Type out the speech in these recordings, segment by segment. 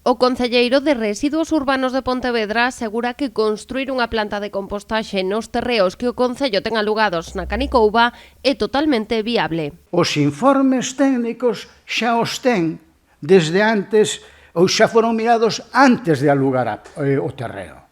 O concelleiro de Residuos Urbanos de Pontevedra asegura que construir unha planta de compostaxe nos terreos que o concello ten alugados na Canicouva é totalmente viable. Os informes técnicos xa os ten desde antes, ou xa foron mirados antes de alugar o terreno.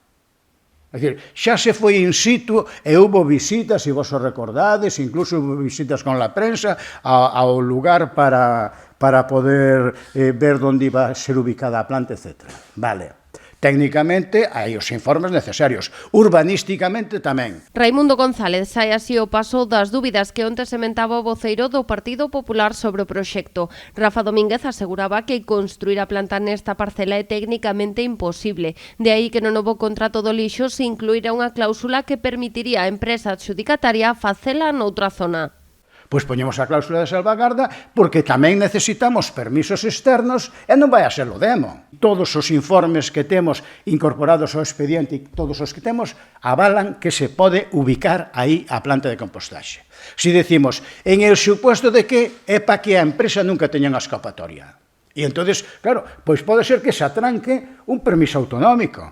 É dicir, xa se foi in situ e houve visitas, se vos o recordades, incluso houve visitas con la prensa ao lugar para poder ver onde iba a ser ubicada a planta, etc. Vale. Técnicamente hai os informes necesarios, urbanísticamente tamén. Raimundo González sae así o paso das dúbidas que onte sementaba o voceiro do Partido Popular sobre o proxecto. Rafa Domínguez aseguraba que construir a planta nesta parcela é técnicamente imposible. De aí que no novo contrato do lixo se incluirá unha cláusula que permitiría á empresa adxudicataria facela noutra zona. Pois poñemos a cláusula de salvagarda porque tamén necesitamos permisos externos e non vai a ser o demo. Todos os informes que temos incorporados ao expediente e todos os que temos avalan que se pode ubicar aí a planta de compostaxe. Si decimos, en el supuesto de que é para que a empresa nunca teña unha escapatoria. E entonces, claro, pois pode ser que se atranque un permiso autonómico.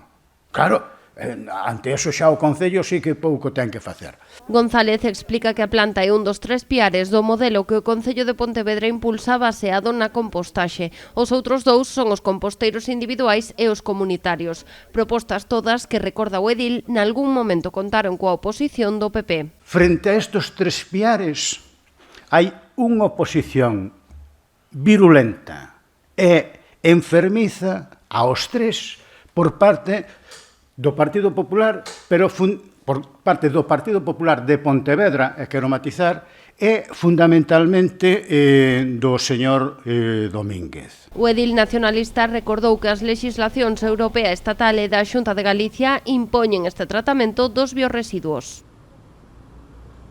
Claro, ante eso xa o Concello sí que pouco ten que facer. González explica que a planta é un dos 3 piares do modelo que o Concello de Pontevedra impulsa baseado na compostaxe. Os outros 2 son os composteiros individuais e os comunitarios. Propostas todas que, recorda o edil, nalgún momento contaron coa oposición do PP. Frente a estes 3 piares hai unha oposición virulenta e enfermiza aos 3 por parte do Partido Popular, pero por parte do Partido Popular de Pontevedra, e quero matizar, e fundamentalmente do señor Domínguez. O edil nacionalista recordou que as legislacións europea, estatal e da Xunta de Galicia impoñen este tratamento dos biorresiduos.